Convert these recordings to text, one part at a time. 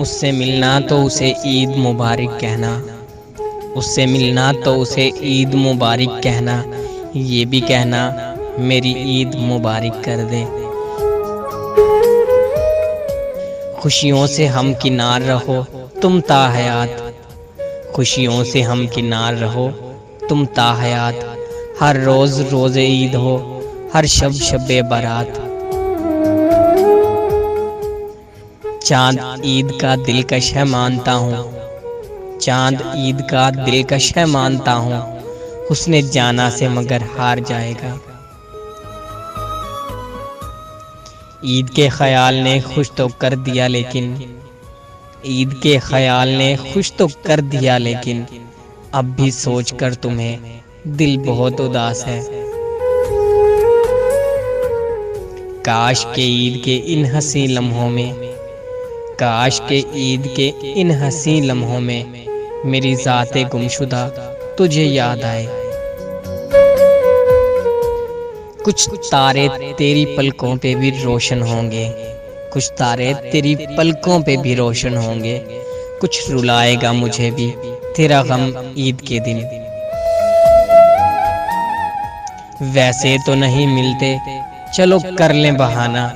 उससे मिलना तो उसे ईद मुबारक कहना, उससे मिलना तो उसे ईद मुबारक कहना, ये भी कहना मेरी ईद मुबारक कर दे। खुशियों से हम किनार रहो तुम ता हयात, खुशियों से हम किनार रहो तुम ता हयात, हर रोज़ रोज़े ईद हो, हर शब शबे बारात। चाँद ईद का दिलकश है मानता हूँ, चाँद ईद का दिलकश है मानता हूँ, उसने जाना से मगर हार जाएगा। ईद के ख्याल ने खुश तो कर दिया लेकिन, ईद के ख्याल ने खुश तो कर दिया लेकिन, अब भी सोचकर तुम्हें दिल बहुत उदास है। काश के ईद के इन हंसी लम्हों में, काश के ईद के इन हंसी लम्हों में मेरी ज़ाते गुमशुदा तुझे याद आए। कुछ तारे तेरी पलकों पे भी रोशन होंगे, कुछ तारे तेरी पलकों पे भी रोशन होंगे, कुछ रुलाएगा मुझे भी तेरा गम ईद के दिन। वैसे तो नहीं मिलते चलो कर लें बहाना,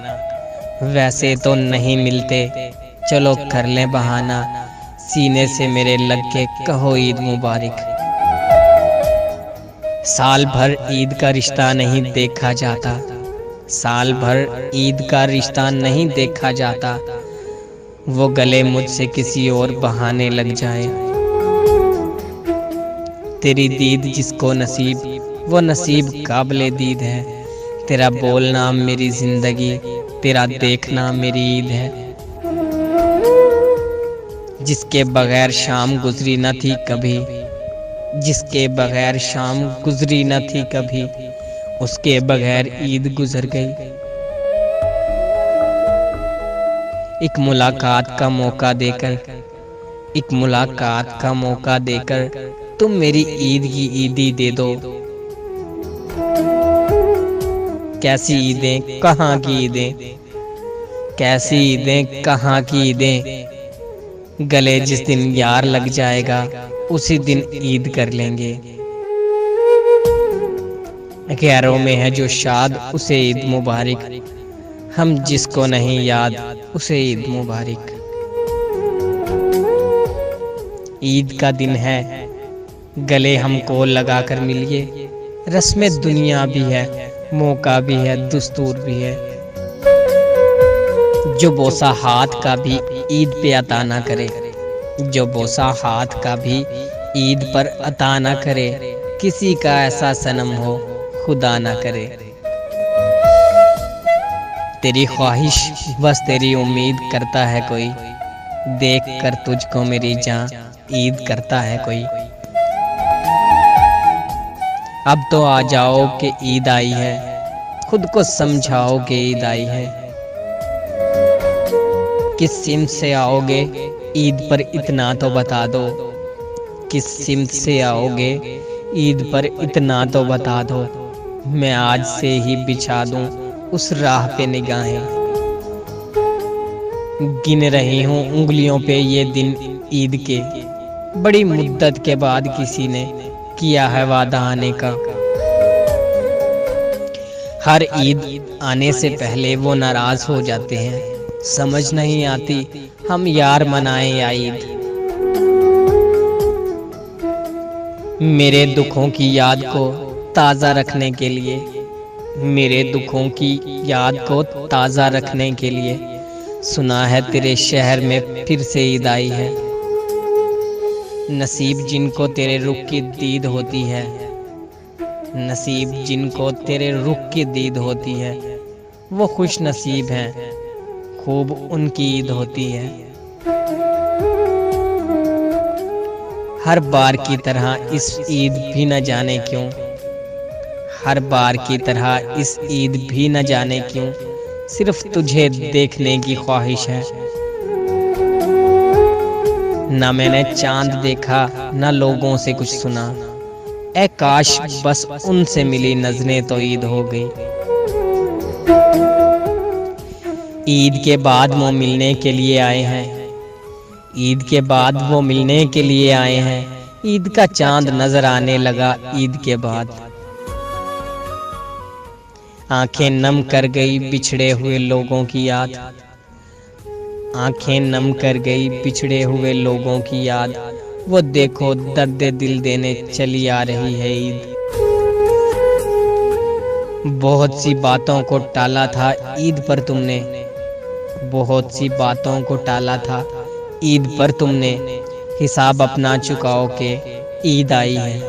वैसे तो नहीं मिलते चलो कर लें बहाना, सीने से मेरे लग के कहो ईद मुबारक। साल भर ईद का रिश्ता नहीं देखा जाता, साल भर ईद का रिश्ता नहीं देखा जाता, वो गले मुझसे किसी और बहाने लग जाए। तेरी दीद जिसको नसीब वो नसीब काबिले दीद है, तेरा बोलना मेरी जिंदगी, तेरा देखना मेरी ईद है। जिसके बगैर शाम गुजरी न थी कभी, जिसके बगैर शाम गुजरी न थी कभी, उसके बगैर ईद गुजर गई। एक मुलाकात का मौका देकर, एक मुलाकात का मौका देकर तुम मेरी ईद की ईदी दे दो। कैसी ईदें कहाँ की ईदें, कैसी ईदें कहाँ की ईदें, गले जिस दिन यार लग जाएगा उसी दिन ईद कर लेंगे। गैरों में है जो शाद उसे ईद मुबारक, हम जिसको नहीं याद उसे ईद मुबारक। ईद का दिन है गले हमको लगा कर मिलिए, रस्म दुनिया भी है, मौका भी है, दस्तूर भी है। जो बोसा हाथ का भी ईद पे अता ना करे, जो बोसा हाथ का भी ईद पर अता ना करे, किसी का ऐसा सनम हो खुदा ना करे। तेरी ख्वाहिश बस तेरी उम्मीद करता है कोई, देख कर तुझको मेरी जान ईद करता है कोई। अब तो आ जाओ कि ईद आई है, खुद को समझाओ कि ईद आई है। किस सिमत से आओगे ईद पर इतना तो बता दो, किस सिमत से आओगे ईद पर इतना तो बता दो, मैं आज से ही बिछा दूं उस राह पे निगाहें। गिन रही हूँ उंगलियों पे ये दिन ईद के, बड़ी मुद्दत के बाद किसी ने किया है वादा आने का। हर ईद आने से पहले वो नाराज हो जाते हैं, समझ नहीं आती हम यार मनाएं या ईद। मेरे दुखों की याद को ताज़ा रखने के लिए, मेरे दुखों की याद को ताज़ा रखने के लिए, सुना है तेरे शहर में फिर से ईद आई है। नसीब जिनको तेरे रुख की दीद होती है, नसीब जिनको तेरे रुख की दीद होती है, वो खुश नसीब हैं, खूब उनकी ईद होती है। हर बार की तरह इस ईद भी न जाने क्यों, हर बार की तरह इस ईद भी न जाने क्यों, सिर्फ तुझे देखने की ख्वाहिश है। न मैंने चांद देखा न लोगों से कुछ सुना, ऐ काश बस उनसे मिली नजरें तो ईद हो गई। ईद के बाद वो मिलने के लिए आए हैं, ईद के बाद वो मिलने के लिए आए हैं। ईद का चांद नजर आने लगा ईद के बाद। आंखें नम कर गई बिछड़े हुए लोगों की याद। आंखें नम कर गई बिछड़े हुए लोगों की याद। वो देखो दर्द दिल देने चली आ रही है ईद। बहुत सी बातों को टाला था ईद पर तुमने। बहुत सी बातों को टाला था ईद पर तुमने। हिसाब अपना चुकाओ के ईद आई है।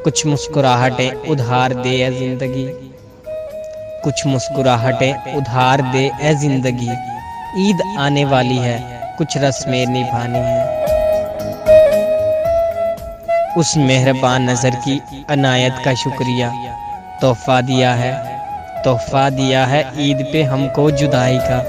कुछ मुस्कुराहटें उधार दे ए जिंदगी। कुछ मुस्कुराहटें उधार दे ए जिंदगी। ईद आने वाली है, कुछ रस्में निभानी है। उस मेहरबान नजर की अनायत का शुक्रिया। तोहफा दिया है ईद पे हमको जुदाई का।